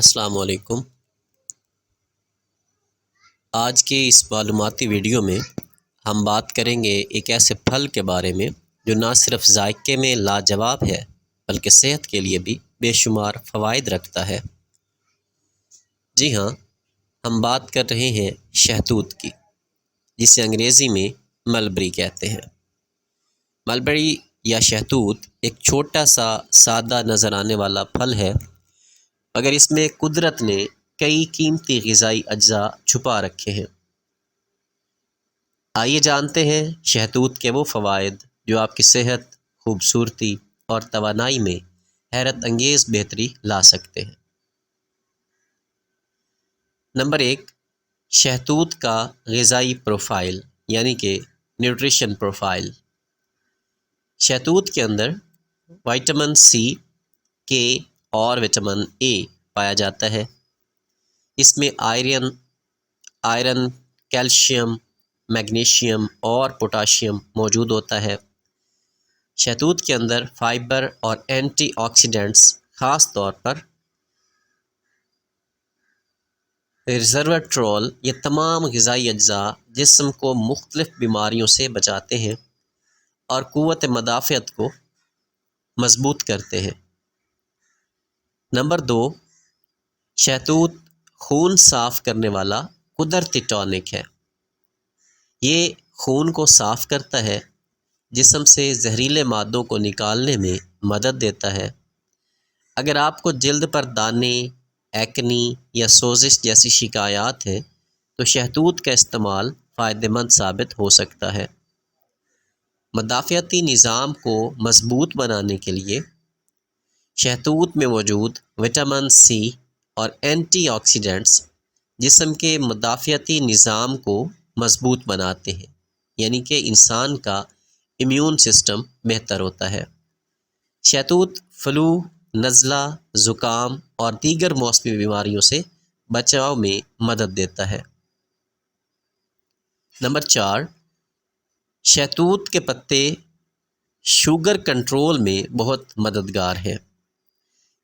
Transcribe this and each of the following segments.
السلام علیکم۔ آج کے اس معلوماتی ویڈیو میں ہم بات کریں گے ایک ایسے پھل کے بارے میں جو نہ صرف ذائقے میں لاجواب ہے بلکہ صحت کے لیے بھی بے شمار فوائد رکھتا ہے۔ جی ہاں، ہم بات کر رہے ہیں شہتوت کی، جسے انگریزی میں ملبری کہتے ہیں۔ ملبری یا شہتوت ایک چھوٹا سا سادہ نظر آنے والا پھل ہے، مگر اس میں قدرت نے کئی قیمتی غذائی اجزاء چھپا رکھے ہیں۔ آئیے جانتے ہیں شہتوت کے وہ فوائد جو آپ کی صحت، خوبصورتی اور توانائی میں حیرت انگیز بہتری لا سکتے ہیں۔ نمبر 1، شہتوت کا غذائی پروفائل یعنی کہ نیوٹریشن پروفائل۔ شہتوت کے اندر وٹامن سی، کے اور وٹامن اے پایا جاتا ہے۔ اس میں آئرن، کیلشیم، میگنیشیم اور پوٹاشیم موجود ہوتا ہے۔ شہتوت کے اندر فائبر اور اینٹی آکسیڈنٹس، خاص طور پر ریزورٹرول، یہ تمام غذائی اجزاء جسم کو مختلف بیماریوں سے بچاتے ہیں اور قوت مدافعت کو مضبوط کرتے ہیں۔ نمبر 2، شہتوت خون صاف کرنے والا قدرتی ٹونک ہے۔ یہ خون کو صاف کرتا ہے، جسم سے زہریلے مادوں کو نکالنے میں مدد دیتا ہے۔ اگر آپ کو جلد پر دانے، ایکنی یا سوزش جیسی شکایات ہیں تو شہتوت کا استعمال فائدہ مند ثابت ہو سکتا ہے۔ مدافعتی نظام کو مضبوط بنانے کے لیے شہتوت میں موجود وٹامن سی اور اینٹی آکسیڈنٹس جسم کے مدافعتی نظام کو مضبوط بناتے ہیں، یعنی کہ انسان کا امیون سسٹم بہتر ہوتا ہے۔ شہتوت فلو، نزلہ، زکام اور دیگر موسمی بیماریوں سے بچاؤ میں مدد دیتا ہے۔ نمبر 4، شہتوت کے پتے شوگر کنٹرول میں بہت مددگار ہیں۔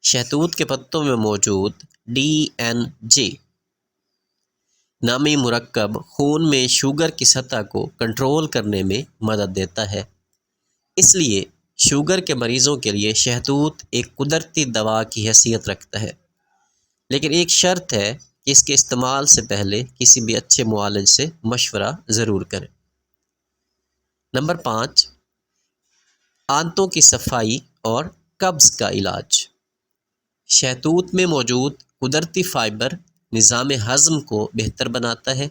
شہتوت کے پتوں میں موجود DNJ نامی مرکب خون میں شوگر کی سطح کو کنٹرول کرنے میں مدد دیتا ہے۔ اس لیے شوگر کے مریضوں کے لیے شہتوت ایک قدرتی دوا کی حیثیت رکھتا ہے، لیکن ایک شرط ہے کہ اس کے استعمال سے پہلے کسی بھی اچھے معالج سے مشورہ ضرور کریں۔ نمبر 5، آنتوں کی صفائی اور قبض کا علاج۔ شہتوت میں موجود قدرتی فائبر نظام ہضم کو بہتر بناتا ہے،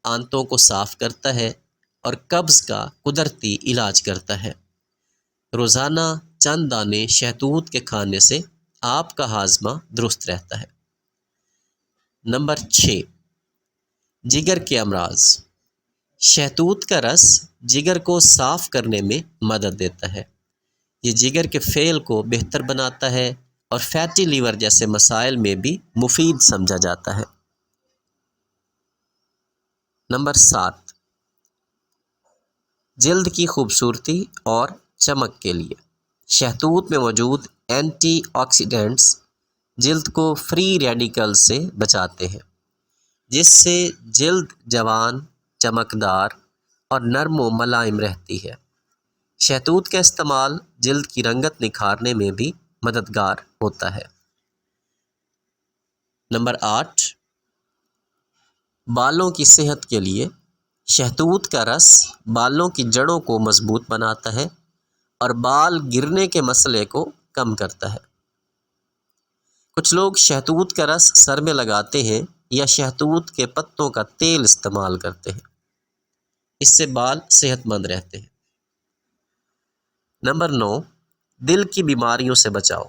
آنتوں کو صاف کرتا ہے اور قبض کا قدرتی علاج کرتا ہے۔ روزانہ چند دانے شہتوت کے کھانے سے آپ کا ہاضمہ درست رہتا ہے۔ نمبر 6، جگر کے امراض۔ شہتوت کا رس جگر کو صاف کرنے میں مدد دیتا ہے۔ یہ جگر کے فعل کو بہتر بناتا ہے اور فیٹی لیور جیسے مسائل میں بھی مفید سمجھا جاتا ہے۔ نمبر 7، جلد کی خوبصورتی اور چمک کے لیے۔ شہتوت میں موجود اینٹی آکسیڈنٹس جلد کو فری ریڈیکل سے بچاتے ہیں، جس سے جلد جوان، چمکدار اور نرم و ملائم رہتی ہے۔ شہتوت کا استعمال جلد کی رنگت نکھارنے میں بھی مددگار ہوتا ہے۔ نمبر 8، بالوں کی صحت کے لیے شہتوت کا رس بالوں کی جڑوں کو مضبوط بناتا ہے اور بال گرنے کے مسئلے کو کم کرتا ہے۔ کچھ لوگ شہتوت کا رس سر میں لگاتے ہیں یا شہتوت کے پتوں کا تیل استعمال کرتے ہیں، اس سے بال صحت مند رہتے ہیں۔ نمبر 9، دل کی بیماریوں سے بچاؤ۔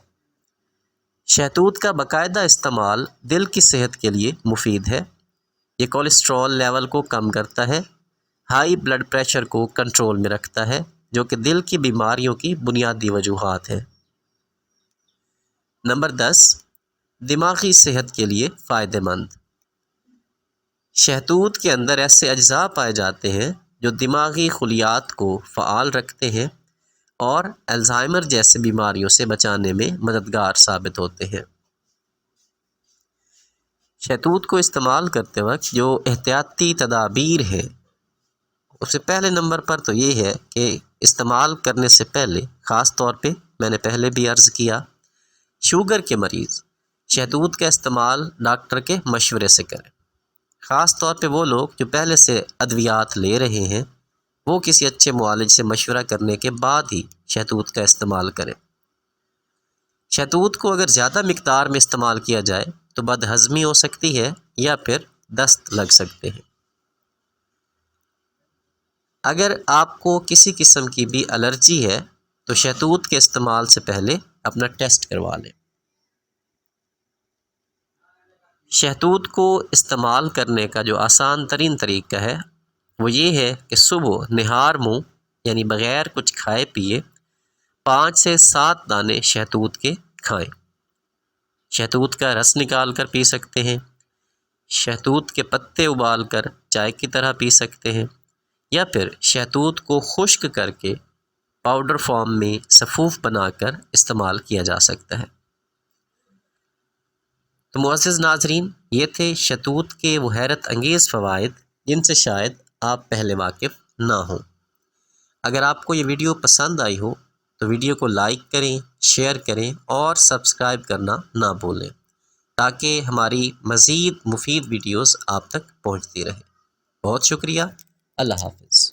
شہتوت کا باقاعدہ استعمال دل کی صحت کے لیے مفید ہے۔ یہ کولیسٹرول لیول کو کم کرتا ہے، ہائی بلڈ پریشر کو کنٹرول میں رکھتا ہے، جو کہ دل کی بیماریوں کی بنیادی وجوہات ہیں۔ نمبر 10، دماغی صحت کے لیے فائدہ مند۔ شہتوت کے اندر ایسے اجزاء پائے جاتے ہیں جو دماغی خلیات کو فعال رکھتے ہیں اور الزائمر جیسے بیماریوں سے بچانے میں مددگار ثابت ہوتے ہیں۔ شہتوت کو استعمال کرتے وقت جو احتیاطی تدابیر ہیں، اس سے پہلے نمبر پر تو یہ ہے کہ استعمال کرنے سے پہلے خاص طور پہ میں نے پہلے بھی عرض کیا، شوگر کے مریض شہتوت کا استعمال ڈاکٹر کے مشورے سے کریں۔ خاص طور پہ وہ لوگ جو پہلے سے ادویات لے رہے ہیں، وہ کسی اچھے معالج سے مشورہ کرنے کے بعد ہی شہتوت کا استعمال کریں۔ شہتوت کو اگر زیادہ مقدار میں استعمال کیا جائے تو بد ہضمی ہو سکتی ہے یا پھر دست لگ سکتے ہیں۔ اگر آپ کو کسی قسم کی بھی الرجی ہے تو شہتوت کے استعمال سے پہلے اپنا ٹیسٹ کروا لیں۔ شہتوت کو استعمال کرنے کا جو آسان ترین طریقہ ہے وہ یہ ہے کہ صبح نہار منہ یعنی بغیر کچھ کھائے پیے 5 سے 7 دانے شہتوت کے کھائیں۔ شہتوت کا رس نکال کر پی سکتے ہیں، شہتوت کے پتے ابال کر چائے کی طرح پی سکتے ہیں، یا پھر شہتوت کو خشک کر کے پاؤڈر فارم میں سفوف بنا کر استعمال کیا جا سکتا ہے۔ تو معزز ناظرین، یہ تھے شہتوت کے وہ حیرت انگیز فوائد جن سے شاید آپ پہلے واقف نہ ہوں۔ اگر آپ کو یہ ویڈیو پسند آئی ہو تو ویڈیو کو لائک کریں، شیئر کریں اور سبسکرائب کرنا نہ بھولیں تاکہ ہماری مزید مفید ویڈیوز آپ تک پہنچتی رہیں۔ بہت شکریہ، اللہ حافظ۔